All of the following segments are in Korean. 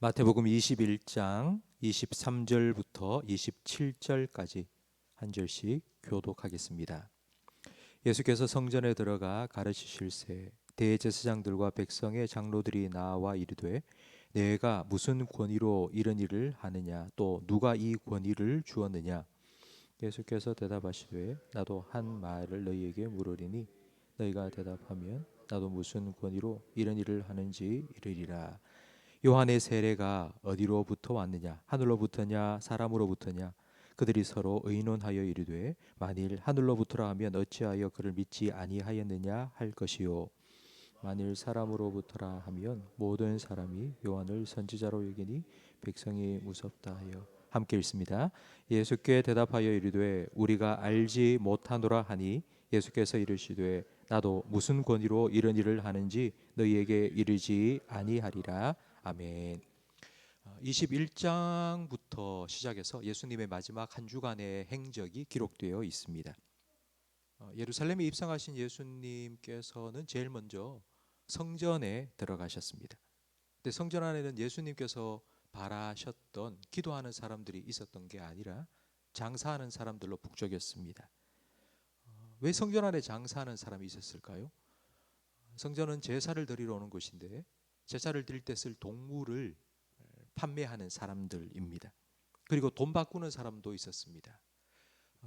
마태복음 21장 23절부터 27절까지 한 절씩 교독하겠습니다. 예수께서 성전에 들어가 가르치실새 대제사장들과 백성의 장로들이 나와 이르되 내가 무슨 권위로 이런 일을 하느냐 또 누가 이 권위를 주었느냐. 예수께서 대답하시되 나도 한 말을 너희에게 물으리니 너희가 대답하면 나도 무슨 권위로 이런 일을 하는지 이르리라. 요한의 세례가 어디로부터 왔느냐 하늘로부터냐 사람으로부터냐. 그들이 서로 의논하여 이르되 만일 하늘로부터라 하면 어찌하여 그를 믿지 아니하였느냐 할 것이요 만일 사람으로부터라 하면 모든 사람이 요한을 선지자로 여기니 백성이 무섭다 하여. 함께 읽습니다. 예수께 대답하여 이르되 우리가 알지 못하노라 하니 예수께서 이르시되 나도 무슨 권위로 이런 일을 하는지 너희에게 이르지 아니하리라. 아멘. 21장부터 시작해서 예수님의 마지막 한 주간의 행적이 기록되어 있습니다. 예루살렘에 입성하신 예수님께서는 제일 먼저 성전에 들어가셨습니다. 근데 성전 안에는 예수님께서 바라셨던 기도하는 사람들이 있었던 게 아니라 장사하는 사람들로 북적였습니다. 왜 성전 안에 장사하는 사람이 있었을까요? 성전은 제사를 드리러 오는 곳인데 제사를 드릴 때 쓸 동물을 판매하는 사람들입니다. 그리고 돈 바꾸는 사람도 있었습니다.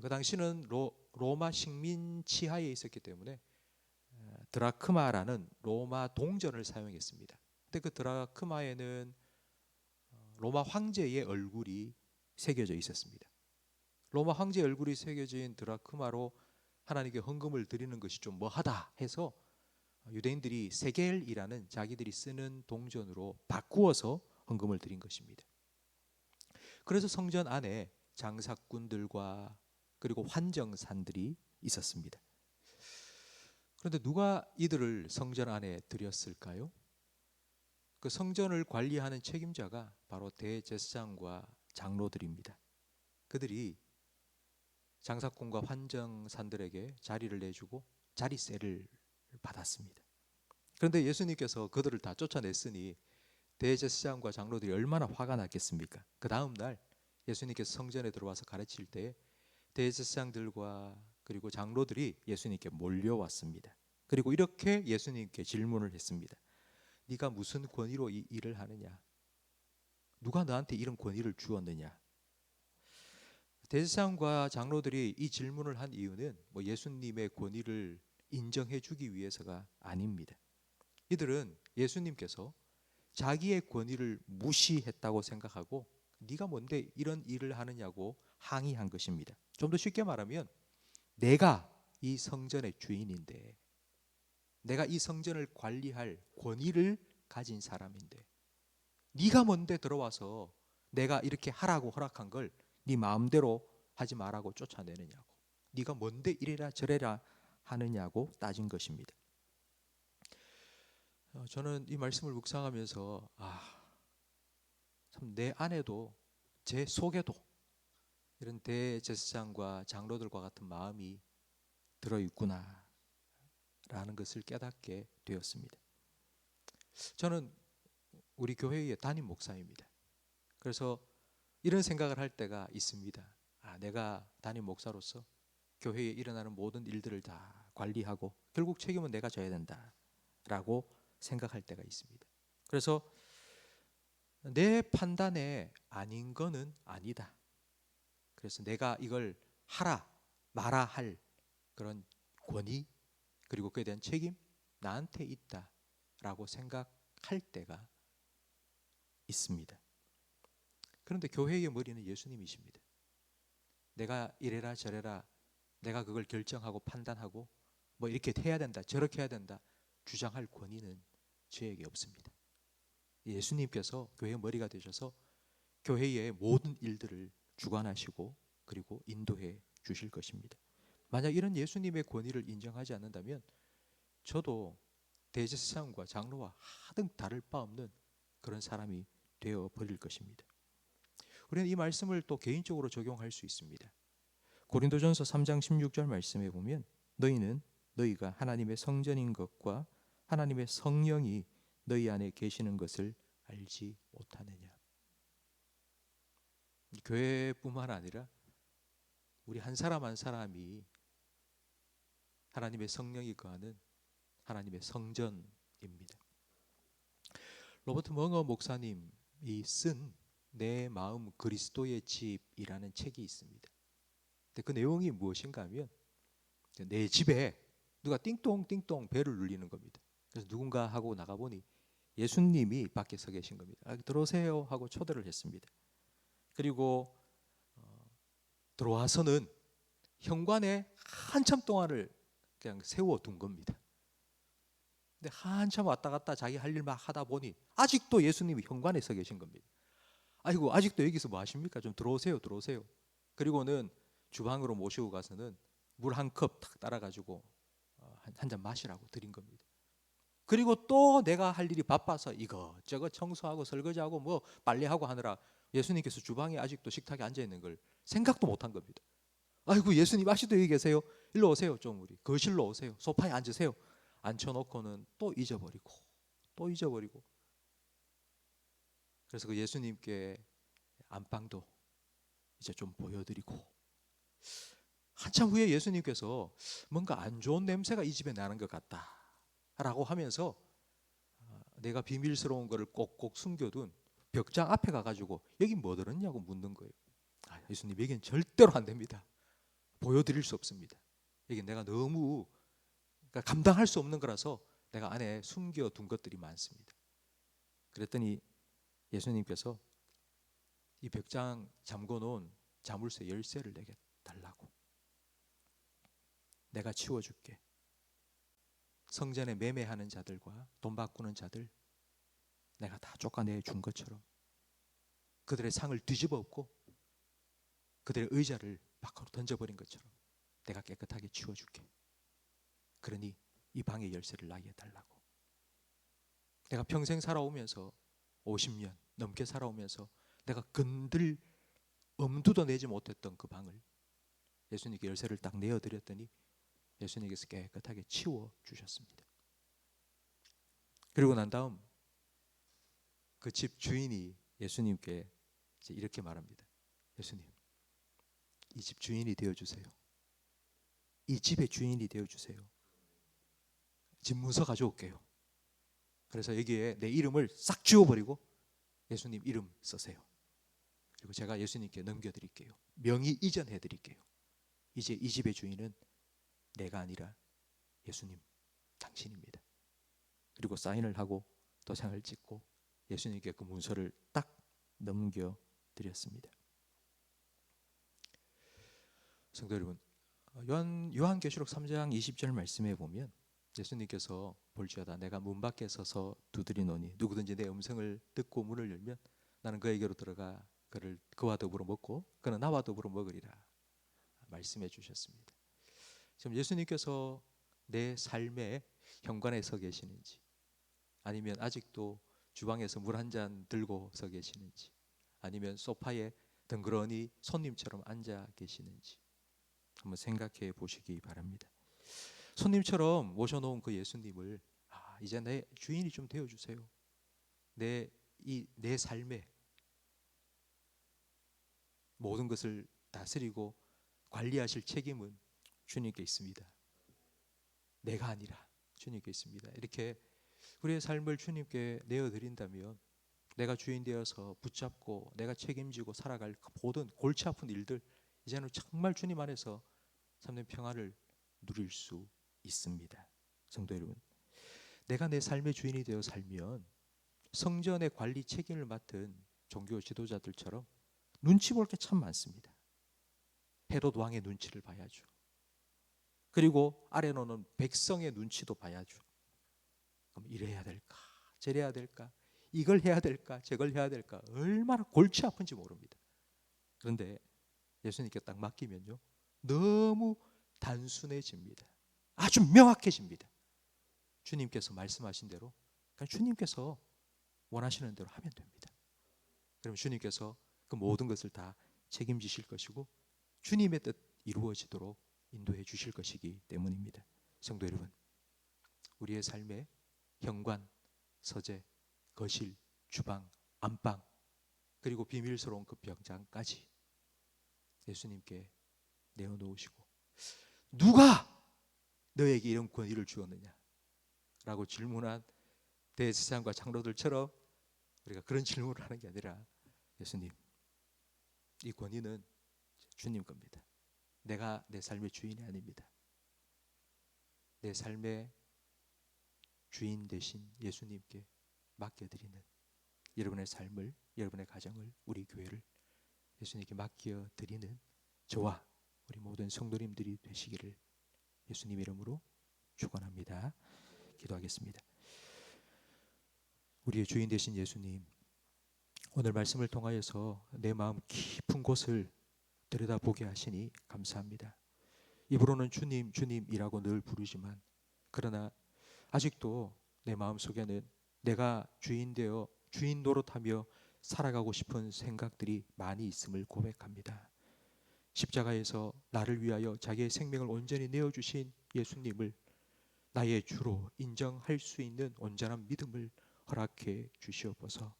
그 당시는 로마 식민 치하에 있었기 때문에 드라크마라는 로마 동전을 사용했습니다. 근데 그 드라크마에는 로마 황제의 얼굴이 새겨져 있었습니다. 로마 황제의 얼굴이 새겨진 드라크마로 하나님께 헌금을 드리는 것이 좀 뭐하다 해서 유대인들이 세겔이라는 자기들이 쓰는 동전으로 바꾸어서 헌금을 드린 것입니다. 그래서 성전 안에 장사꾼들과 그리고 환정산들이 있었습니다. 그런데 누가 이들을 성전 안에 들였을까요? 그 성전을 관리하는 책임자가 바로 대제사장과 장로들입니다. 그들이 장사꾼과 환정산들에게 자리를 내주고 자리세를 받았습니다. 그런데 예수님께서 그들을 다 쫓아냈으니 대제사장과 장로들이 얼마나 화가 났겠습니까? 그 다음 날 예수님께서 성전에 들어와서 가르칠 때 대제사장들과 그리고 장로들이 예수님께 몰려왔습니다. 그리고 이렇게 예수님께 질문을 했습니다. 네가 무슨 권위로 이 일을 하느냐? 누가 너한테 이런 권위를 주었느냐? 대제사장과 장로들이 이 질문을 한 이유는 예수님의 권위를 인정해 주기 위해서가 아닙니다. 이들은 예수님께서 자기의 권위를 무시했다고 생각하고 네가 뭔데 이런 일을 하느냐고 항의한 것입니다. 좀 더 쉽게 말하면 내가 이 성전의 주인인데 내가 이 성전을 관리할 권위를 가진 사람인데 네가 뭔데 들어와서 내가 이렇게 하라고 허락한 걸 네 마음대로 하지 말라고 쫓아내느냐고 네가 뭔데 이래라 저래라 하느냐고 따진 것입니다. 저는 이 말씀을 묵상하면서 참 내 안에도 제 속에도 이런 대제사장과 장로들과 같은 마음이 들어있구나 라는 것을 깨닫게 되었습니다. 저는 우리 교회의 담임 목사입니다. 그래서 이런 생각을 할 때가 있습니다. 내가 담임 목사로서 교회에 일어나는 모든 일들을 다 관리하고 결국 책임은 내가 져야 된다라고 생각할 때가 있습니다. 그래서 내 판단에 아닌 거는 아니다. 그래서 내가 이걸 하라 마라 할 그런 권위 그리고 그에 대한 책임 나한테 있다라고 생각할 때가 있습니다. 그런데 교회의 머리는 예수님이십니다. 내가 이래라 저래라 내가 그걸 결정하고 판단하고 이렇게 해야 된다 저렇게 해야 된다 주장할 권위는 저에게 없습니다. 예수님께서 교회의 머리가 되셔서 교회의 모든 일들을 주관하시고 그리고 인도해 주실 것입니다. 만약 이런 예수님의 권위를 인정하지 않는다면 저도 대제사장과 장로와 하등 다를 바 없는 그런 사람이 되어 버릴 것입니다. 우리는 이 말씀을 또 개인적으로 적용할 수 있습니다. 고린도전서 3장 16절 말씀에 보면 너희는 너희가 하나님의 성전인 것과 하나님의 성령이 너희 안에 계시는 것을 알지 못하느냐. 교회뿐만 아니라 우리 한 사람 한 사람이 하나님의 성령이 거하는 하나님의 성전입니다. 로버트 멍어 목사님이 쓴 내 마음 그리스도의 집이라는 책이 있습니다. 근데 그 내용이 무엇인가 하면 내 집에 누가 띵똥띵똥 벨을 울리는 겁니다. 그래서 누군가 하고 나가보니 예수님이 밖에 서 계신 겁니다. 들어오세요 하고 초대를 했습니다. 그리고 들어와서는 현관에 한참 동안을 그냥 세워둔 겁니다. 근데 한참 왔다 갔다 자기 할 일만 하다 보니 아직도 예수님이 현관에 서 계신 겁니다. 아이고, 아직도 여기서 뭐 하십니까? 좀 들어오세요, 들어오세요. 그리고는 주방으로 모시고 가서는 물 한 컵 탁 따라가지고 한 잔 마시라고 드린 겁니다. 그리고 또 내가 할 일이 바빠서 이것저것 청소하고 설거지하고 뭐 빨래하고 하느라 예수님께서 주방에 아직도 식탁에 앉아 있는 걸 생각도 못한 겁니다. 아이고, 예수님 아직도 여기 계세요? 일로 오세요. 좀 우리 거실로 오세요. 소파에 앉으세요. 앉혀놓고는 또 잊어버리고 또 잊어버리고. 그래서 그 예수님께 안방도 이제 좀 보여드리고, 한참 후에 예수님께서 뭔가 안 좋은 냄새가 이 집에 나는 것 같다 라고 하면서 내가 비밀스러운 거를 꼭꼭 숨겨둔 벽장 앞에 가가지고 여기 뭐 들었냐고 묻는 거예요. 예수님, 여기는 절대로 안 됩니다. 보여드릴 수 없습니다. 여기 내가 너무 감당할 수 없는 거라서 내가 안에 숨겨둔 것들이 많습니다. 그랬더니 예수님께서 이 벽장 잠궈놓은 자물쇠 열쇠를 내게 달라고. 내가 치워줄게. 성전에 매매하는 자들과 돈 바꾸는 자들 내가 다 쫓아내 준 것처럼 그들의 상을 뒤집어 엎고 그들의 의자를 밖으로 던져버린 것처럼 내가 깨끗하게 치워줄게. 그러니 이 방의 열쇠를 나에게 달라고. 내가 평생 살아오면서 50년 넘게 살아오면서 내가 건들 엄두도 내지 못했던 그 방을 예수님께 열쇠를 딱 내어드렸더니 예수님께서 깨끗하게 치워주셨습니다. 그리고 난 다음 그 집 주인이 예수님께 이제 이렇게 말합니다. 예수님, 이 집 주인이 되어주세요. 이 집의 주인이 되어주세요. 집 문서 가져올게요. 그래서 여기에 내 이름을 싹 지워버리고 예수님 이름 쓰세요. 그리고 제가 예수님께 넘겨드릴게요. 명의 이전해드릴게요. 이제 이 집의 주인은 내가 아니라 예수님, 당신입니다. 그리고 사인을 하고 도장을 찍고 예수님께 그 문서를 딱 넘겨드렸습니다. 성도 여러분, 요한계시록 3장 20절 말씀에 보면 예수님께서 볼지어다 내가 문 밖에 서서 두드리노니 누구든지 내 음성을 듣고 문을 열면 나는 그에게로 들어가 그와 더불어 먹고 그는 나와 더불어 먹으리라 말씀해 주셨습니다. 지금 예수님께서 내 삶의 현관에 서 계시는지, 아니면 아직도 주방에서 물 한 잔 들고 서 계시는지, 아니면 소파에 덩그러니 손님처럼 앉아 계시는지 한번 생각해 보시기 바랍니다. 손님처럼 모셔놓은 그 예수님을 이제 내 주인이 좀 되어주세요. 내 삶에 모든 것을 다스리고 관리하실 책임은 주님께 있습니다. 내가 아니라 주님께 있습니다. 이렇게 우리의 삶을 주님께 내어드린다면 내가 주인 되어서 붙잡고 내가 책임지고 살아갈 모든 골치 아픈 일들 이제는 정말 주님 안에서 참된 평안을 누릴 수 있습니다. 성도 여러분, 내가 내 삶의 주인이 되어 살면 성전의 관리 책임을 맡은 종교 지도자들처럼 눈치 볼 게 참 많습니다. 헤롯 왕의 눈치를 봐야죠. 그리고 아래로는 백성의 눈치도 봐야죠. 그럼 이래야 될까? 저래야 될까? 이걸 해야 될까? 저걸 해야 될까? 얼마나 골치 아픈지 모릅니다. 그런데 예수님께 딱 맡기면요, 너무 단순해집니다. 아주 명확해집니다. 주님께서 말씀하신 대로 그냥 주님께서 원하시는 대로 하면 됩니다. 그럼 주님께서 그 모든 것을 다 책임지실 것이고 주님의 뜻 이루어지도록 인도해 주실 것이기 때문입니다. 성도 여러분, 우리의 삶의 현관, 서재, 거실, 주방, 안방, 그리고 비밀스러운 그 병장까지 예수님께 내어놓으시고 누가 너에게 이런 권위를 주었느냐 라고 질문한 대제사장과 장로들처럼 우리가 그런 질문을 하는 게 아니라 예수님, 이 권위는 주님 겁니다. 내가 내 삶의 주인이 아닙니다. 내 삶의 주인 되신 예수님께 맡겨드리는 여러분의 삶을, 여러분의 가정을, 우리 교회를 예수님께 맡겨드리는 저와 우리 모든 성도님들이 되시기를 예수님 이름으로 축원합니다. 기도하겠습니다. 우리의 주인 되신 예수님, 오늘 말씀을 통하여서 내 마음 깊은 곳을 들여다보게 하시니 감사합니다. 입으로는 주님, 주님이라고 늘 부르지만 그러나 아직도 내 마음속에는 내가 주인 되어 주인 노릇하며 살아가고 싶은 생각들이 많이 있음을 고백합니다. 십자가에서 나를 위하여 자기의 생명을 온전히 내어주신 예수님을 나의 주로 인정할 수 있는 온전한 믿음을 허락해 주시옵소서.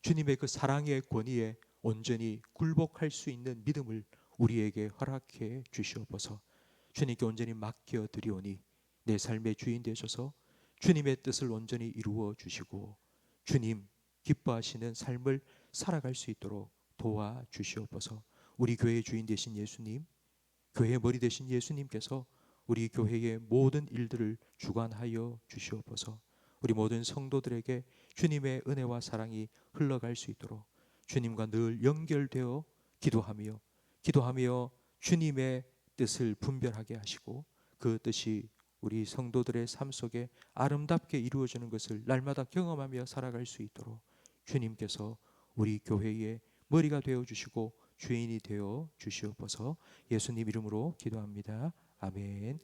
주님의 그 사랑의 권위에 온전히 굴복할 수 있는 믿음을 우리에게 허락해 주시옵소서. 주님께 온전히 맡겨드리오니 내 삶의 주인 되셔서 주님의 뜻을 온전히 이루어 주시고 주님 기뻐하시는 삶을 살아갈 수 있도록 도와주시옵소서. 우리 교회의 주인 되신 예수님, 교회의 머리 되신 예수님께서 우리 교회의 모든 일들을 주관하여 주시옵소서. 우리 모든 성도들에게 주님의 은혜와 사랑이 흘러갈 수 있도록 주님과 늘 연결되어 기도하며 주님의 뜻을 분별하게 하시고 그 뜻이 우리 성도들의 삶 속에 아름답게 이루어지는 것을 날마다 경험하며 살아갈 수 있도록 주님께서 우리 교회의 머리가 되어 주시고 주인이 되어 주시옵소서. 예수님 이름으로 기도합니다. 아멘.